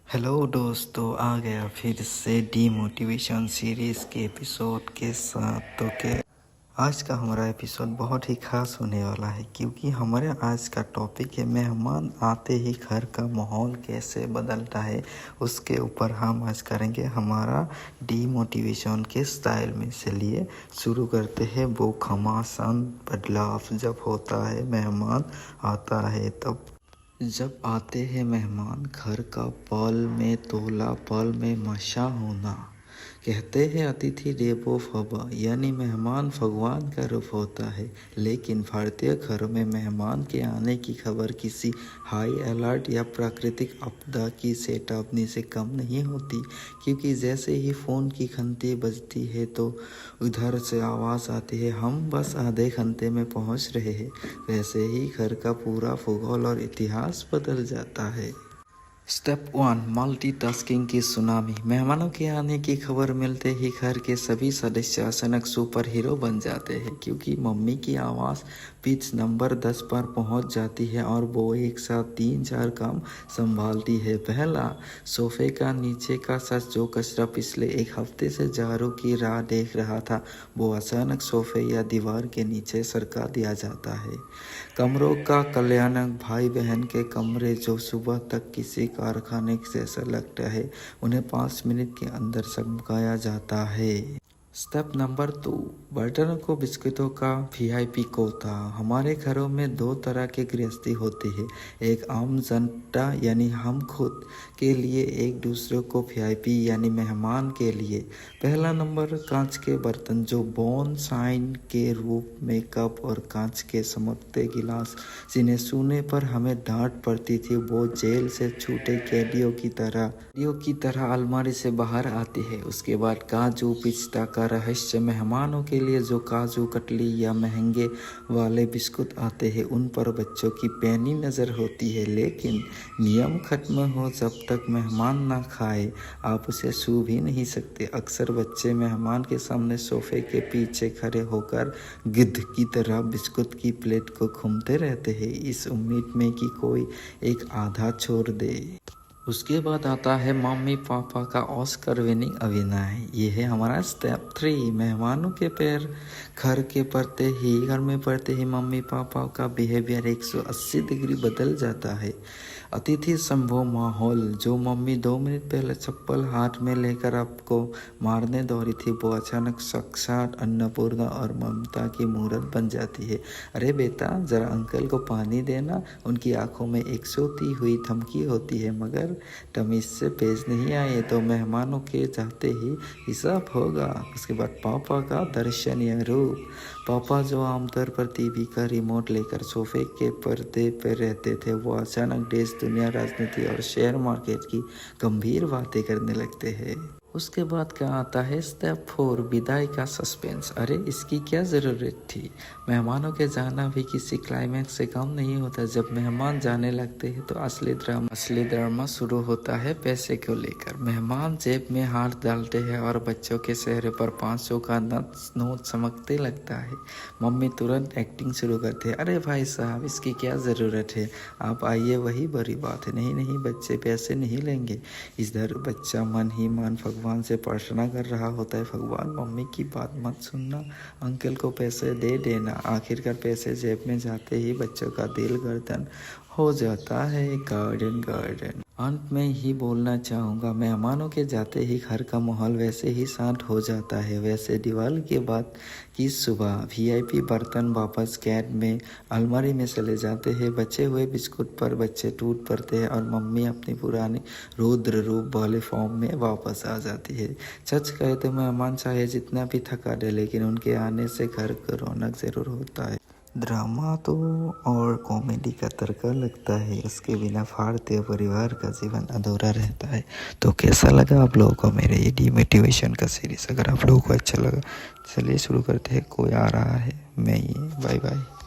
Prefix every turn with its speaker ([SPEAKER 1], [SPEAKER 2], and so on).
[SPEAKER 1] Hello दोस्तों, आ गया फिर से डीमोटिवेशन सीरीज़ के एपिसोड के साथ। आज का हमारा एपिसोड बहुत ही खास होने वाला है, क्योंकि हमारे आज का टॉपिक है मेहमान आते ही घर का माहौल कैसे बदलता है। उसके ऊपर हम आज करेंगे हमारा डीमोटिवेशन के स्टाइल में। चलिए शुरू करते हैं। वो घमासान बदलाव जब होता है, मेहमान आता है तब। जब आते हैं मेहमान, घर का पल में तोला पल में मशा होना। कहते हैं अतिथि देवो भव, यानी मेहमान भगवान का रूप होता है। लेकिन भारतीय घरों में मेहमान के आने की खबर किसी हाई अलर्ट या प्राकृतिक आपदा की चेतावनी से कम नहीं होती, क्योंकि जैसे ही फ़ोन की घंटी बजती है तो उधर से आवाज़ आती है, हम बस आधे घंटे में पहुंच रहे हैं। वैसे ही घर का पूरा भूगोल और इतिहास बदल जाता है। स्टेप 1, मल्टीटास्किंग की सुनामी। मेहमानों के आने की खबर मिलते ही घर के सभी सदस्य अचानक सुपर हीरो बन जाते हैं, क्योंकि मम्मी की आवाज़ पिच नंबर 10 पर पहुंच जाती है और वो एक साथ 3-4 काम संभालती है। पहला, सोफे का नीचे का सच, जो कचरा पिछले एक हफ्ते से झाड़ू की राह देख रहा था, वो अचानक सोफे या दीवार के नीचे सरका दिया जाता है। कमरों का कल्याणक, भाई बहन के कमरे जो सुबह तक किसी कारखाने जैसा लगता है, उन्हें 5 मिनट के अंदर चमकाया जाता है। स्टेप नंबर 2, बर्तनों को बिस्कुटों का वीआईपी कोटा। हमारे घरों में 2 तरह की गृहस्थी होती है। एक आम जनता यानी हम खुद के लिए, एक दूसरे को वीआईपी यानी मेहमान के लिए। पहला नंबर, कांच के बर्तन, जो बोन साइन के रूप में कप और कांच के चमकते गिलास, जिन्हें छूने पर हमें डांट पड़ती थी, वो जेल से छूटे कैदियों की तरह अलमारी से बाहर आती है। उसके बाद काजू पिस्ता का रहस्य। मेहमानों के लिए जो काजू कतली या महंगे वाले बिस्कुट आते हैं, उन पर बच्चों की पैनी नज़र होती है, लेकिन नियम खत्म हो जब तक मेहमान ना खाए आप उसे छू भी नहीं सकते। अक्सर बच्चे मेहमान के सामने सोफे के पीछे खड़े होकर गिद्ध की तरह बिस्कुट की प्लेट को घूमते रहते हैं, इस उम्मीद में कि कोई एक आधा छोड़ दे। उसके बाद आता है मम्मी पापा का ऑस्कर विनिंग अभिनय। ये है हमारा स्टेप 3, मेहमानों के पैर घर में पड़ते ही मम्मी पापा का बिहेवियर 180 डिग्री बदल जाता है। अतिथि संभव माहौल, जो मम्मी 2 मिनट पहले चप्पल हाथ में लेकर आपको मारने दौड़ी थी, वो अचानक साक्षात अन्नपूर्णा और ममता की मूर्त बन जाती है। अरे बेटा, जरा अंकल को पानी देना। उनकी आंखों में एक सोती हुई धमकी होती है, मगर तमीज से पेश नहीं आए तो मेहमानों के जाते ही हिसाब होगा। उसके बाद पापा का दर्शनीय रूप। पापा, जो आमतौर पर टीवी का रिमोट लेकर सोफे के पर्दे पर रहते थे, वो अचानक देश दुनिया, राजनीति और शेयर मार्केट की गंभीर बातें करने लगते हैं। उसके बाद क्या आता है स्टेप 4, विदाई का सस्पेंस। अरे इसकी क्या ज़रूरत थी। मेहमानों के जाना भी किसी क्लाइमैक्स से कम नहीं होता। जब मेहमान जाने लगते हैं तो असली ड्रामा शुरू होता है। पैसे को लेकर मेहमान जेब में हाथ डालते हैं और बच्चों के चेहरे पर 500 का नोट चमकते लगता है। मम्मी तुरंत एक्टिंग शुरू करते हैं, अरे भाई साहब, इसकी क्या ज़रूरत है, आप आइए, वही बड़ी बात है। नहीं, बच्चे पैसे नहीं लेंगे। इधर बच्चा मन ही मन भगवान से प्रार्थना कर रहा होता है, भगवान मम्मी की बात मत सुनना, अंकल को पैसे दे देना। आखिरकार पैसे जेब में जाते ही बच्चों का दिल गर्दन हो जाता है। गार्डन अंत में ही बोलना चाहूँगा, मेहमानों के जाते ही घर का माहौल वैसे ही शांत हो जाता है। वैसे दिवाली के बाद की सुबह वीआईपी बर्तन वापस कैद में अलमारी में चले जाते हैं। बचे हुए बिस्कुट पर बच्चे टूट पड़ते हैं और मम्मी अपनी पुरानी रुद्र रूप वाले फॉर्म में वापस आ जाती है। सच कहे तो मेहमान चाहे जितना भी थका दे, लेकिन उनके आने से घर को रौनक जरूर होता है। ड्रामा तो और कॉमेडी का तड़का लगता है, उसके बिना भारतीय परिवार का जीवन अधूरा रहता है। तो कैसा लगा आप लोगों को मेरे ये डीमोटिवेशन का सीरीज़? अगर आप लोगों को अच्छा लगा, चलिए शुरू करते हैं। कोई आ रहा है, मैं ही। Bye bye.